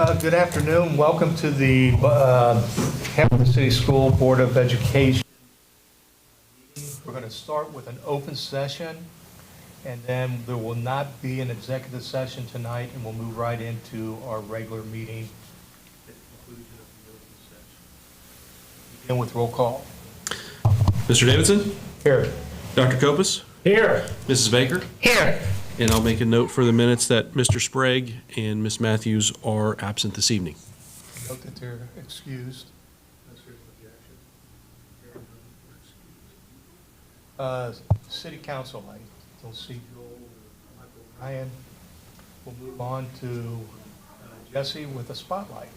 Good afternoon. Welcome to the Hamilton City School Board of Education. We're going to start with an open session, and then there will not be an executive session tonight, and we'll move right into our regular meeting at the conclusion of the open session. Begin with roll call. Mr. Davidson? Here. Dr. Kopus? Here. Mrs. Baker? Here. And I'll make a note for the minutes that Mr. Sprague and Ms. Matthews are absent this evening. Note that they're excused. City Council, I don't see Joel or Michael Ryan. We'll move on to Jesse with a spotlight.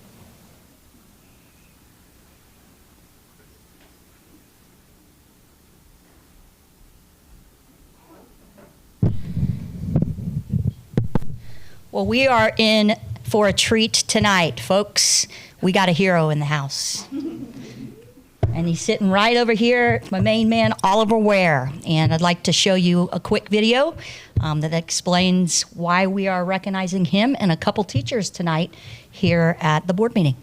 Well, we are in for a treat tonight, folks. We got a hero in the house. And he's sitting right over here. It's my main man, Oliver Ware. And I'd like to show you a quick video that explains why we are recognizing him and a couple teachers tonight here at the board meeting.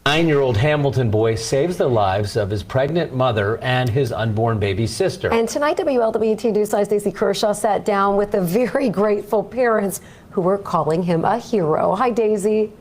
9-year-old Hamilton boy saves the lives of his pregnant mother and his unborn baby sister. And tonight, WLWT News 5's Daisy Kershaw sat down with the very grateful parents who were calling him a hero. Hi, Daisy.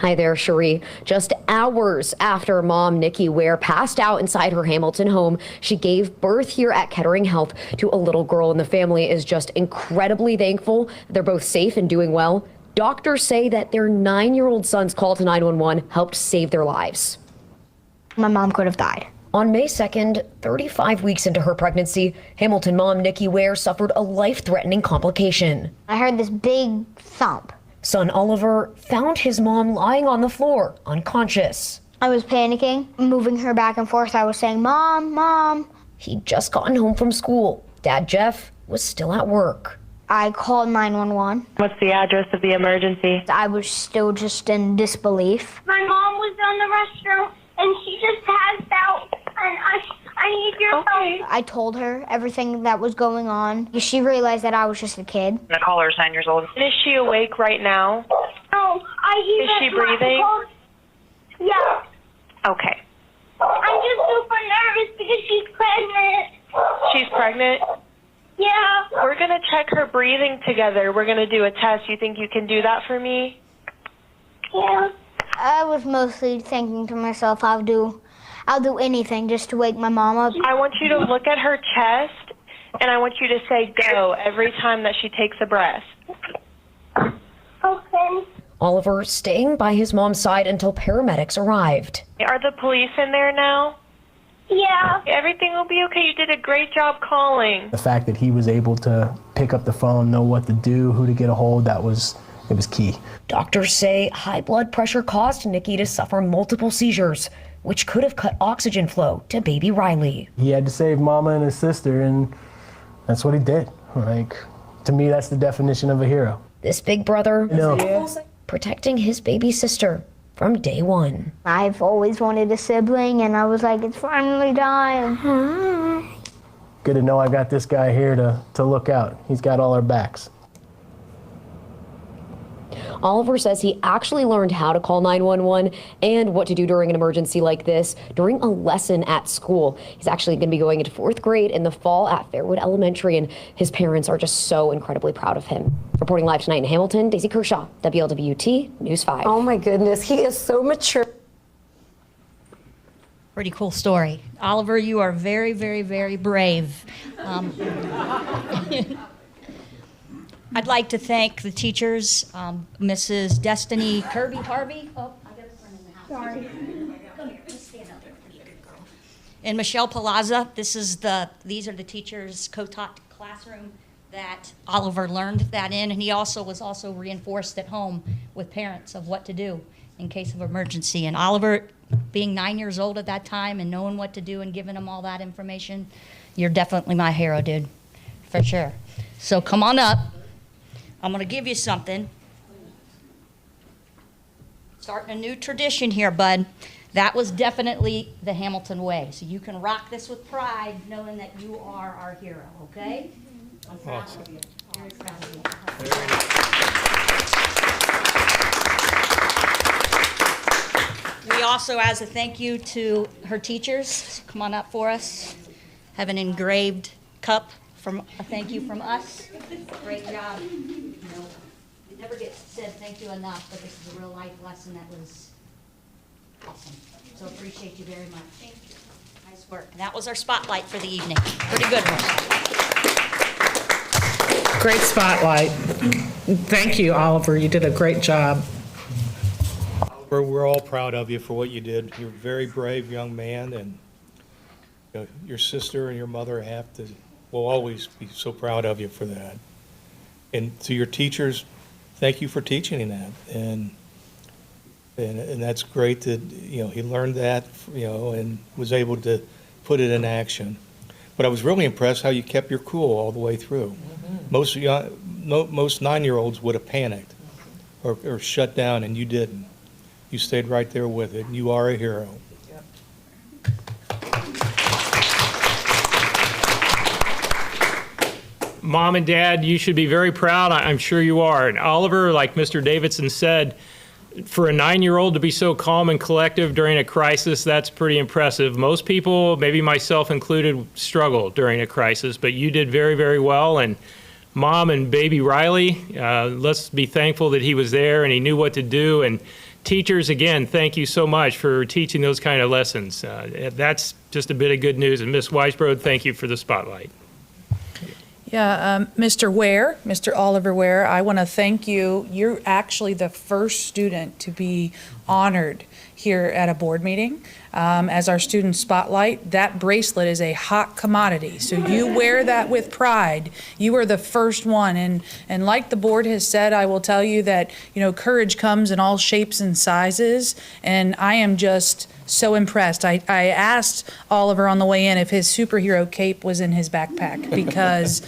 Hi there, Cherie. Just hours after mom Nikki Ware passed out inside her Hamilton home, she gave birth here at Kettering Health to a little girl, and the family is just incredibly thankful. They're both safe and doing well. Doctors say that their 9-year-old son's call to 911 helped save their lives. My mom could have died. On May 2nd, 35 weeks into her pregnancy, Hamilton mom Nikki Ware suffered a life-threatening complication. I heard this big thump. Son Oliver found his mom lying on the floor, unconscious. I was panicking, moving her back and forth. I was saying, Mom, Mom. He'd just gotten home from school. Dad Jeff was still at work. I called 911. What's the address of the emergency? I was still just in disbelief. My mom was on the restroom and she just passed out, and I need your help. I told her everything that was going on. She realized that I was just a kid. The caller's 9 years old. Is she awake right now? No, Is she breathing? Yeah. Okay. I'm just super nervous because she's pregnant. She's pregnant? Yeah. We're going to check her breathing together. We're going to do a test. You think you can do that for me? Yeah. I was mostly thinking to myself, I'll do anything just to wake my mom up. I want you to look at her chest, and I want you to say go every time that she takes a breath. Okay. Oliver staying by his mom's side until paramedics arrived. Are the police in there now? Yeah. Everything will be okay. You did a great job calling. The fact that he was able to pick up the phone, know what to do, who to get a hold, it was key. Doctors say high blood pressure caused Nikki to suffer multiple seizures, which could have cut oxygen flow to baby Riley. He had to save Mama and his sister, and that's what he did. To me, that's the definition of a hero. This big brother protecting his baby sister from day one. I've always wanted a sibling, and I was like, it's finally time. Good to know I got this guy here to look out. He's got all our backs. Oliver says he actually learned how to call 911 and what to do during an emergency like this during a lesson at school. He's actually going to be going into 4th grade in the fall at Fairwood Elementary, and his parents are just so incredibly proud of him. Reporting live tonight in Hamilton, Daisy Kershaw, WLWT News 5. Oh my goodness, he is so mature. Pretty cool story. Oliver, you are very, very, very brave. I'd like to thank the teachers, Mrs. Destiny Kirby Harvey. Oh, I got a friend in the house. Sorry. Come here, just stand up there. Be a good girl. And Michelle Palazza. These are the teachers' co-taught classroom that Oliver learned that in, and he was also reinforced at home with parents of what to do in case of emergency. And Oliver, being 9 years old at that time and knowing what to do and giving him all that information, you're definitely my hero, dude, for sure. So come on up. I'm going to give you something. Starting a new tradition here, bud. That was definitely the Hamilton way. So you can rock this with pride, knowing that you are our hero, okay? I'm proud of you. We also, as a thank you to her teachers, come on up for us, have an engraved cup from a thank you from us. Great job. You know, it never gets said thank you enough, but this is a real life lesson that was awesome. So appreciate you very much. Thank you. Nice work. And that was our spotlight for the evening. Pretty good one. Great spotlight. Thank you, Oliver. You did a great job. We're all proud of you for what you did. You're a very brave young man, and you know, your sister and your mother will always be so proud of you for that. And to your teachers, thank you for teaching that. And that's great that, you know, he learned that, you know, and was able to put it in action. But I was really impressed how you kept your cool all the way through. Most 9-year-olds would have panicked or shut down, and you didn't. You stayed right there with it. You are a hero. Mom and Dad, you should be very proud. I'm sure you are. And Oliver, like Mr. Davidson said, for a 9-year-old to be so calm and collective during a crisis, that's pretty impressive. Most people, maybe myself included, struggle during a crisis, but you did very, very well. And Mom and baby Riley, let's be thankful that he was there and he knew what to do. And teachers, again, thank you so much for teaching those kind of lessons. That's just a bit of good news. And Ms. Weisbrod, thank you for the spotlight. Yeah, Mr. Ware, Mr. Oliver Ware, I want to thank you. You're actually the first student to be honored here at a board meeting as our student spotlight. That bracelet is a hot commodity, so you wear that with pride. You are the first one, and like the board has said, I will tell you that, you know, courage comes in all shapes and sizes, and I am just so impressed. I asked Oliver on the way in if his superhero cape was in his backpack, because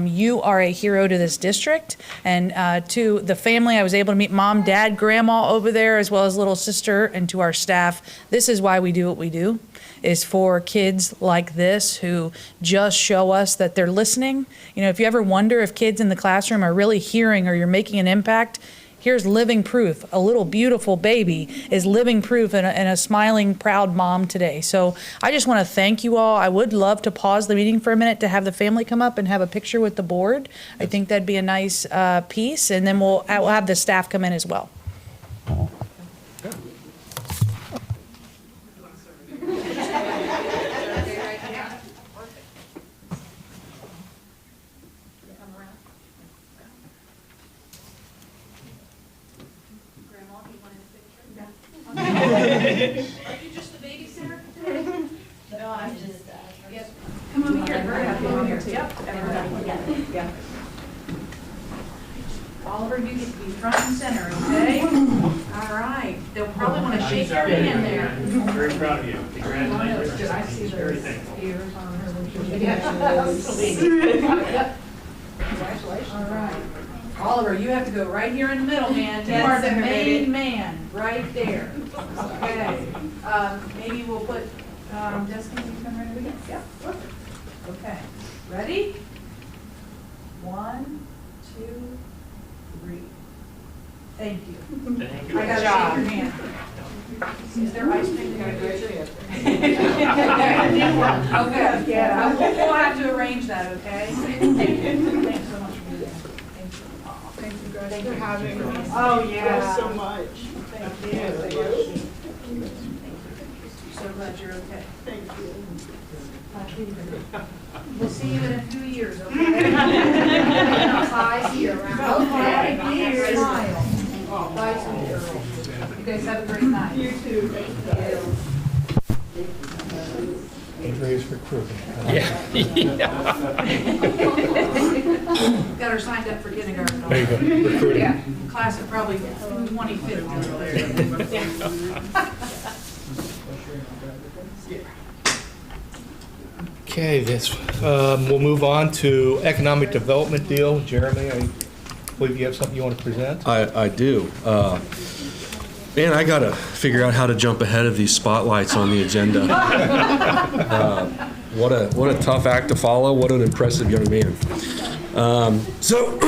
you are a hero to this district and to the family. I was able to meet Mom, Dad, Grandma over there, as well as little sister, and to our staff. This is why we do what we do, is for kids like this who just show us that they're listening. You know, if you ever wonder if kids in the classroom are really hearing or you're making an impact, here's living proof. A little beautiful baby is living proof and a smiling, proud mom today. So I just want to thank you all. I would love to pause the meeting for a minute to have the family come up and have a picture with the board. I think that'd be a nice piece, and then we'll have the staff come in as well. Are you just the babysitter? No, I'm just, yes. Come over here, come over here. Yep, everybody together. Yeah. Oliver, you get to be front and center, okay? All right. They'll probably want to shake your hand there. I'm very proud of you. Congratulations. Did I see Very those thankful. ears on her? Yep. Congratulations. All right. Oliver, you have to go right here in the middle, man. You are the main man, right there. Okay. Maybe we'll put, Destiny, you come right over here? Yep. Okay. Ready? 1, 2, 3. Thank you. Thank you. I gotta shake your hand. Is there ice cream there? Okay, yeah. We'll have to arrange that, okay? Thank you. Thanks so much for doing that. Thank you guys for having me. Oh, yeah. So much. Thank you. So glad you're okay. Thank you. We'll see you in a few years, okay? 5 years. Okay. 5 years. Smile. 5 years. You guys have a great night. You too. Thank you. Andrea's recruiting. Yeah. Got her signed up for kindergarten. There you go. Recruiting. Yeah, class of probably 25th. Okay, we'll move on to economic development deal. Jeremy, I believe you have something you want to present? I do. Man, I got to figure out how to jump ahead of these spotlights on the agenda. What a tough act to follow. What an impressive young man. So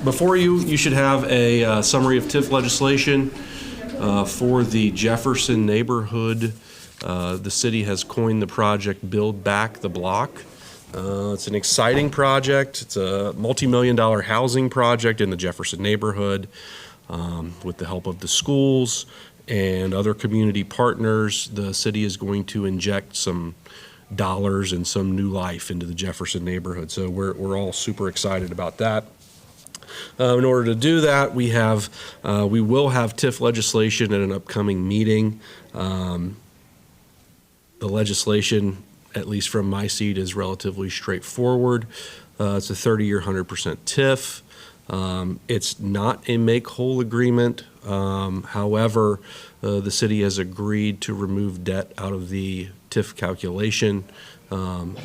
before you should have a summary of TIF legislation for the Jefferson neighborhood. The city has coined the project Build Back the Block. It's an exciting project. It's a multi-million-dollar housing project in the Jefferson neighborhood with the help of the schools and other community partners. The city is going to inject some dollars and some new life into the Jefferson neighborhood. So we're all super excited about that. In order to do that, we will have TIF legislation at an upcoming meeting. The legislation, at least from my seat, is relatively straightforward. It's a 30-year, 100% TIF. It's not a make-whole agreement. However, the city has agreed to remove debt out of the TIF calculation. And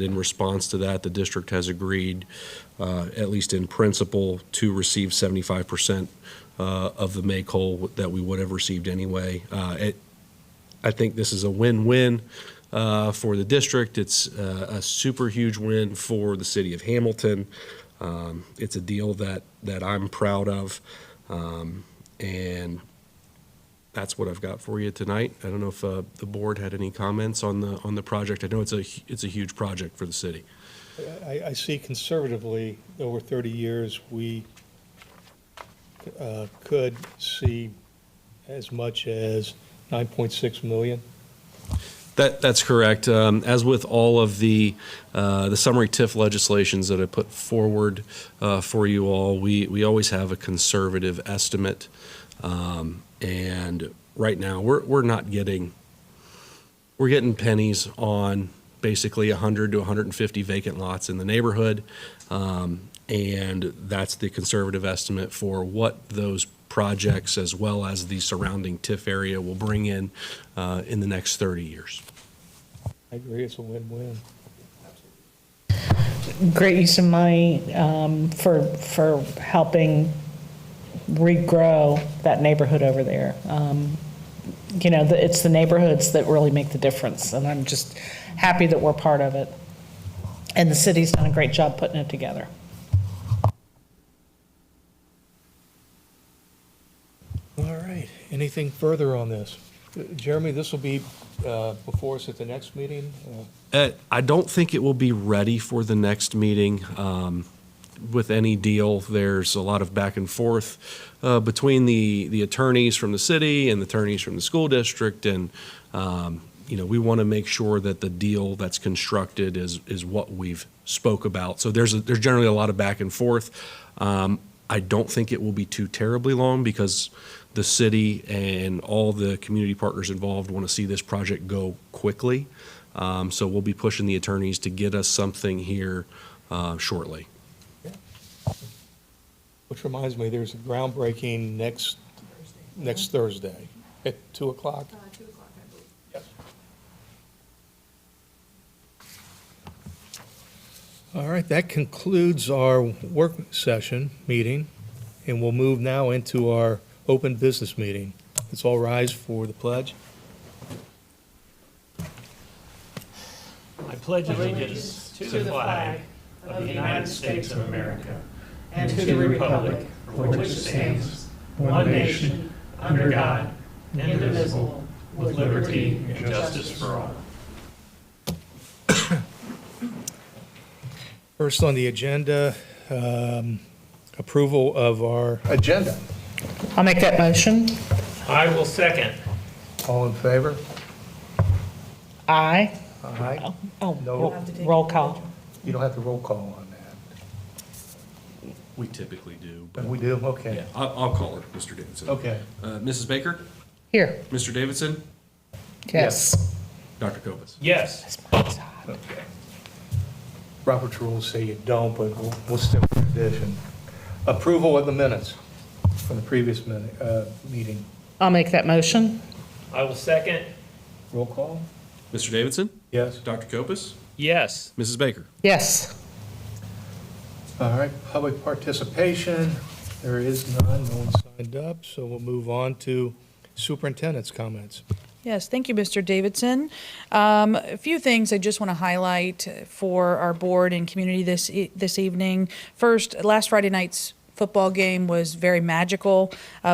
in response to that, the district has agreed, at least in principle, to receive 75% of the make-whole that we would have received anyway. I think this is a win-win for the district. It's a super huge win for the city of Hamilton. It's a deal that I'm proud of, and that's what I've got for you tonight. I don't know if the board had any comments on the project. I know it's a huge project for the city. I see conservatively, over 30 years, we could see as much as 9.6 million. That's correct. As with all of the summary TIF legislations that I put forward for you all, we always have a conservative estimate. And right now, we're getting pennies on basically 100 to 150 vacant lots in the neighborhood. And that's the conservative estimate for what those projects, as well as the surrounding TIF area, will bring in the next 30 years. I agree, it's a win-win. Great use of money for helping regrow that neighborhood over there. It's the neighborhoods that really make the difference, and I'm just happy that we're part of it. And the city's done a great job putting it together. All right, anything further on this? Jeremy, this will be before us at the next meeting? I don't think it will be ready for the next meeting. With any deal, there's a lot of back and forth between the attorneys from the city and the attorneys from the school district, and we want to make sure that the deal that's constructed is what we've spoke about. So there's generally a lot of back and forth. I don't think it will be too terribly long because the city and all the community partners involved want to see this project go quickly. So we'll be pushing the attorneys to get us something here shortly. Which reminds me, there's a groundbreaking next Thursday at 2 o'clock. 2 o'clock, I believe. Yes. All right, that concludes our work session meeting, and we'll move now into our open business meeting. Let's all rise for the pledge. I pledge allegiance to the flag of the United States of America and to the republic for which it stands, one nation, under God, indivisible, with liberty and justice for all. First on the agenda, approval of our agenda. I'll make that motion. I will second. All in favor? Aye. Aye. Oh, No. roll call. You don't have to roll call on that. We typically do. But we do? Okay. Yeah, I'll call her, Mr. Davidson. Okay. Mrs. Baker? Here. Mr. Davidson? Yes. Dr. Kopis? Yes. Okay. Robert's rules say you don't, but we'll stick with tradition. Approval of the minutes from the previous meeting. I'll make that motion. I will second. Roll call? Mr. Davidson? Yes. Dr. Kopis? Yes. Mrs. Baker? Yes. All right, public participation. There is none. No one signed up, so we'll move on to superintendent's comments. Yes, thank you, Mr. Davidson. A few things I just want to highlight for our board and community this evening. First, last Friday night's football game was very magical.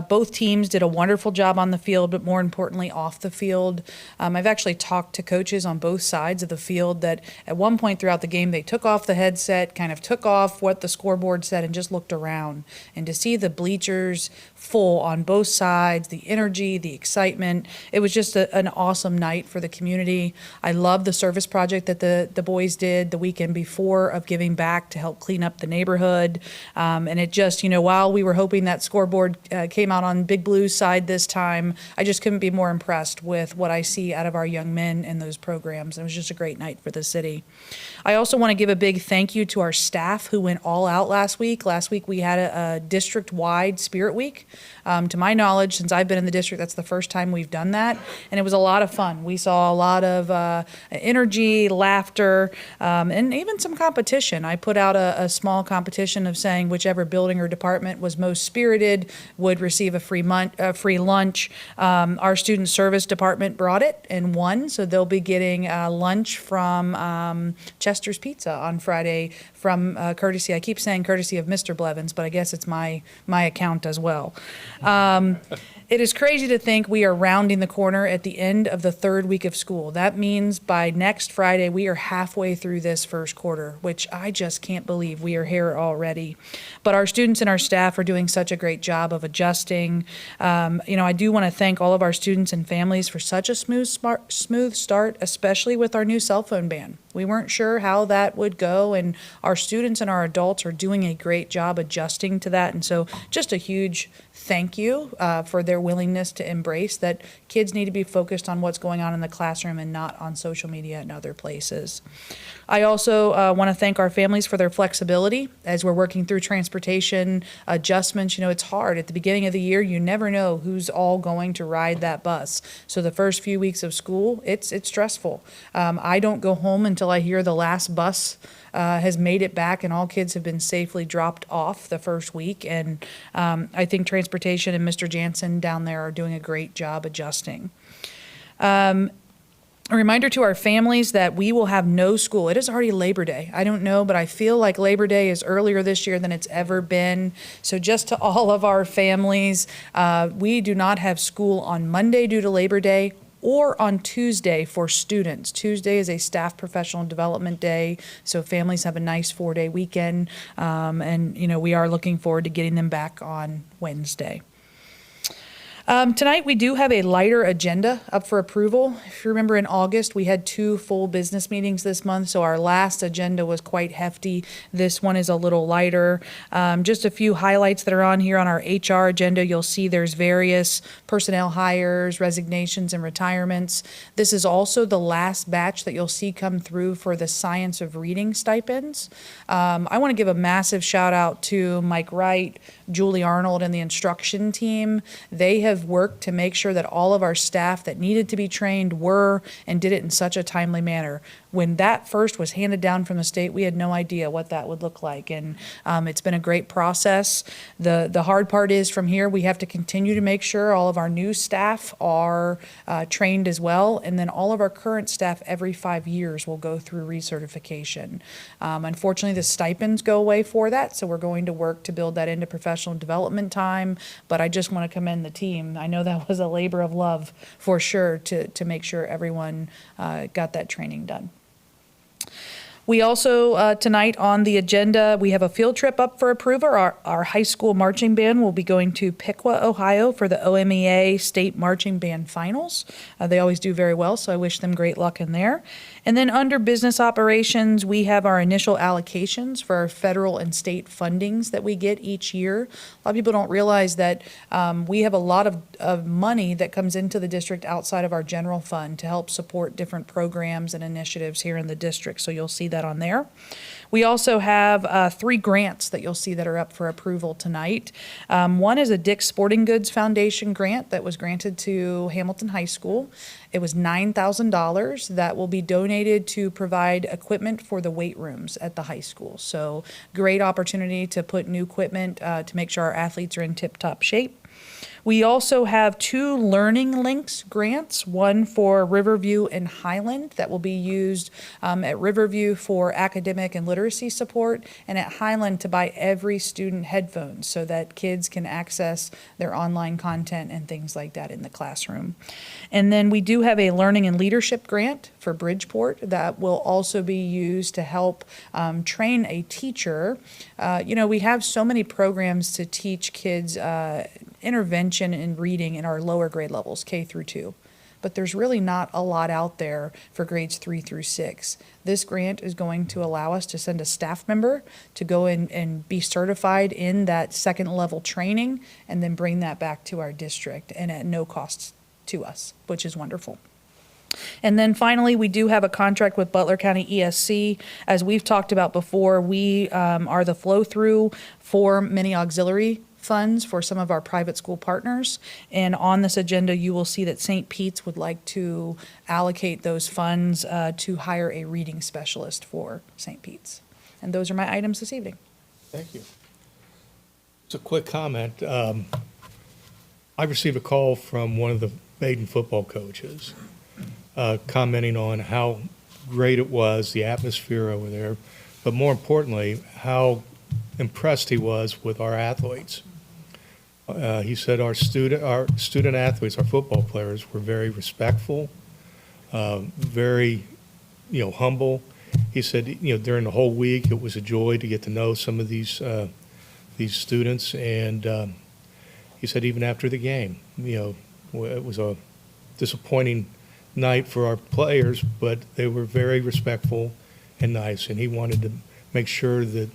Both teams did a wonderful job on the field, but more importantly, off the field. I've actually talked to coaches on both sides of the field that at one point throughout the game, they took off the headset, kind of took off what the scoreboard said, and just looked around. And to see the bleachers full on both sides, the energy, the excitement, it was just an awesome night for the community. I love the service project that the boys did the weekend before of giving back to help clean up the neighborhood. And it just, while we were hoping that scoreboard came out on Big Blue's side this time, I just couldn't be more impressed with what I see out of our young men in those programs. It was just a great night for the city. I also want to give a big thank you to our staff who went all out last week. Last week we had a district-wide Spirit Week. To my knowledge, since I've been in the district, that's the first time we've done that, and it was a lot of fun. We saw a lot of energy, laughter, and even some competition. I put out a small competition of saying whichever building or department was most spirited would receive a free lunch. Our student service department brought it and won, so they'll be getting lunch from Chester's Pizza on Friday from courtesy, I keep saying courtesy of Mr. Blevins, but I guess it's my account as well. It is crazy to think we are rounding the corner at the end of the third week of school. That means by next Friday, we are halfway through this first quarter, which I just can't believe we are here already. But our students and our staff are doing such a great job of adjusting. I do want to thank all of our students and families for such a smooth start, especially with our new cell phone ban. We weren't sure how that would go, and our students and our adults are doing a great job adjusting to that. And so just a huge thank you for their willingness to embrace that kids need to be focused on what's going on in the classroom and not on social media and other places. I also want to thank our families for their flexibility as we're working through transportation adjustments. It's hard. At the beginning of the year, you never know who's all going to ride that bus. So the first few weeks of school, it's stressful. I don't go home until I hear the last bus has made it back and all kids have been safely dropped off the first week. And I think transportation and Mr. Jansen down there are doing a great job adjusting. A reminder to our families that we will have no school. It is already Labor Day. I don't know, but I feel like Labor Day is earlier this year than it's ever been. So just to all of our families, we do not have school on Monday due to Labor Day or on Tuesday for students. Tuesday is a staff professional development day, so families have a nice 4-day weekend, and we are looking forward to getting them back on Wednesday. Tonight we do have a lighter agenda up for approval. If you remember in August, we had 2 full business meetings this month, so our last agenda was quite hefty. This one is a little lighter. Just a few highlights that are on here on our HR agenda. You'll see there's various personnel hires, resignations, and retirements. This is also the last batch that you'll see come through for the Science of Reading stipends. I want to give a massive shout out to Mike Wright, Julie Arnold, and the instruction team. They have worked to make sure that all of our staff that needed to be trained were and did it in such a timely manner. When that first was handed down from the state, we had no idea what that would look like, and it's been a great process. The hard part is from here we have to continue to make sure all of our new staff are trained as well, and then all of our current staff every 5 years will go through recertification. Unfortunately, the stipends go away for that, so we're going to work to build that into professional development time, but I just want to commend the team. I know that was a labor of love for sure to make sure everyone got that training done. We also, tonight on the agenda, we have a field trip up for approval. Our high school marching band will be going to Piqua, Ohio for the OMEA State Marching Band Finals. They always do very well, so I wish them great luck in there. And then under business operations, we have our initial allocations for our federal and state fundings that we get each year. A lot of people don't realize that we have a lot of money that comes into the district outside of our general fund to help support different programs and initiatives here in the district, so you'll see that on there. We also have 3 grants that you'll see that are up for approval tonight. One is a Dick's Sporting Goods Foundation grant that was granted to Hamilton High School. It was $9,000 that will be donated to provide equipment for the weight rooms at the high school. So great opportunity to put new equipment to make sure our athletes are in tip-top shape. We also have 2 Learning Links grants, one for Riverview and Highland that will be used at Riverview for academic and literacy support, and at Highland to buy every student headphones so that kids can access their online content and things like that in the classroom. And then we do have a Learning and Leadership grant for Bridgeport that will also be used to help train a teacher. We have so many programs to teach kids intervention in reading in our lower grade levels, K through 2. But there's really not a lot out there for grades 3 through 6. This grant is going to allow us to send a staff member to go in and be certified in that second level training and then bring that back to our district and at no cost to us, which is wonderful. And then finally, we do have a contract with Butler County ESC. As we've talked about before, we are the flow-through for many auxiliary funds for some of our private school partners. And on this agenda, you will see that St. Pete's would like to allocate those funds to hire a reading specialist for St. Pete's. And those are my items this evening. Thank you. Just a quick comment. I received a call from one of the Baden football coaches commenting on how great it was, the atmosphere over there, but more importantly, how impressed he was with our athletes. He said our student athletes, our football players, were very respectful, very, humble. He said, during the whole week, it was a joy to get to know some of these students, and he said even after the game, it was a disappointing night for our players, but they were very respectful and nice, and he wanted to make sure that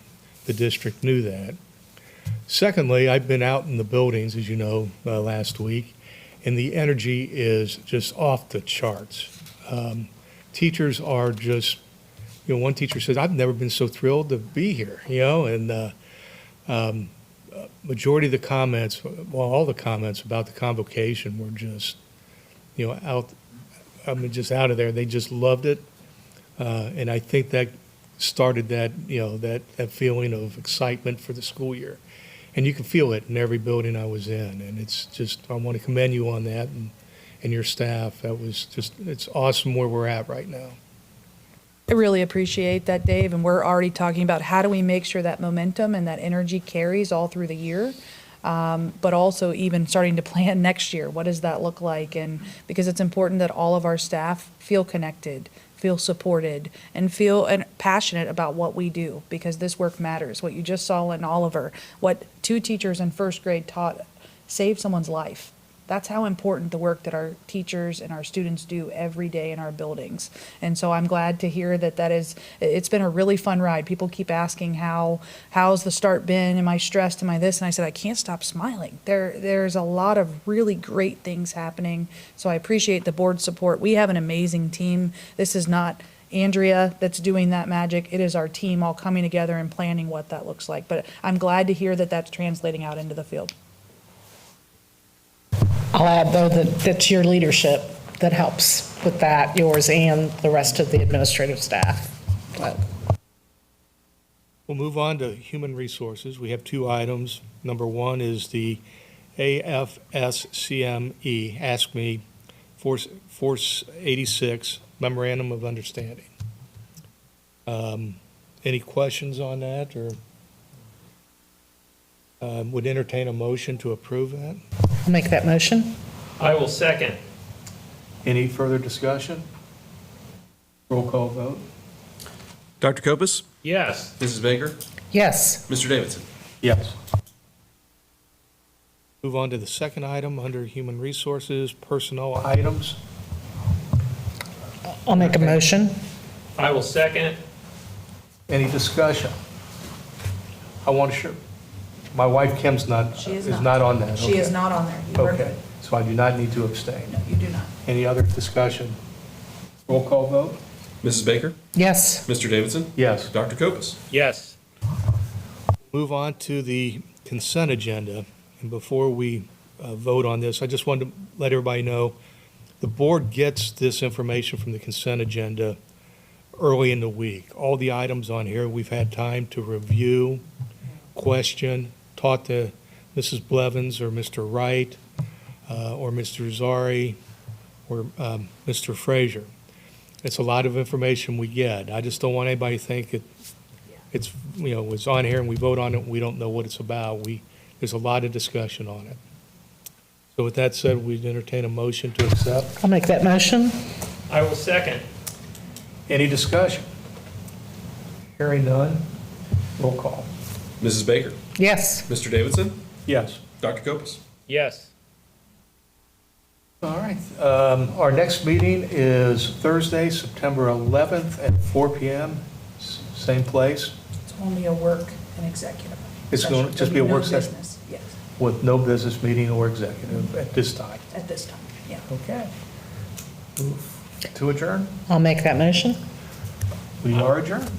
the district knew that. Secondly, I've been out in the buildings, as you know, last week, and the energy is just off the charts. Teachers are just, one teacher says, I've never been so thrilled to be here, and majority of the comments, well, all the comments about the convocation were just, just out of there. They just loved it. And I think that started that, that feeling of excitement for the school year. And you can feel it in every building I was in. And it's just, I want to commend you on that and your staff. That was just, it's awesome where we're at right now. I really appreciate that, Dave, and we're already talking about how do we make sure that momentum and that energy carries all through the year, but also even starting to plan next year. What does that look like? And because it's important that all of our staff feel connected, feel supported, and feel passionate about what we do, because this work matters. What you just saw in Oliver, what 2 teachers in first grade taught, saved someone's life. That's how important the work that our teachers and our students do every day in our buildings. And so I'm glad to hear it's been a really fun ride. People keep asking how's the start been? Am I stressed? Am I this? And I said, I can't stop smiling. There's a lot of really great things happening. So I appreciate the board support. We have an amazing team. This is not Andrea that's doing that magic. It is our team all coming together and planning what that looks like. But I'm glad to hear that that's translating out into the field. I'll add, though, that that's your leadership that helps with that, yours and the rest of the administrative staff. But We'll move on to human resources. We have 2 items. Number 1 is the AFSCME, Ask Me, Force 86 Memorandum of Understanding. Any questions on that, or would entertain a motion to approve that? I'll make that motion. I will second. Any further discussion? Roll call vote. Dr. Kopis? Yes. Mrs. Baker? Yes. Mr. Davidson? Yes. Move on to the second item under human resources, personnel items. I'll make a motion. I will second. Any discussion? I want to share. My wife Kim's She is not not. on that. She Okay. is not on there. You are Okay, good. so I do not need to abstain. No, you do not. Any other discussion? Roll call vote? Mrs. Baker? Yes. Mr. Davidson? Yes. Dr. Kopis? Yes. Move on to the consent agenda. And before we vote on this, I just wanted to let everybody know, the board gets this information from the consent agenda early in the week. All the items on here, we've had time to review, question, talk to Mrs. Blevins or Mr. Wright, or Mr. Zari, or Mr. Frazier. It's a lot of information we get. I just don't want anybody to think it's, it's on here and we vote on it and we don't know what it's about. There's a lot of discussion on it. So with that said, we'd entertain a motion to accept. I'll make that motion. I will second. Any discussion? Hearing none, roll call. Mrs. Baker? Yes. Mr. Davidson? Yes. Dr. Kopus? Yes. All right. Our next meeting is Thursday, September 11th at 4 p.m., same place, It's only a work and executive. It's going to just be a There'll work session? no business, yes, with no business meeting or executive at this time. at this time, yeah. Okay. Move to adjourn? I'll make that motion. We are adjourned.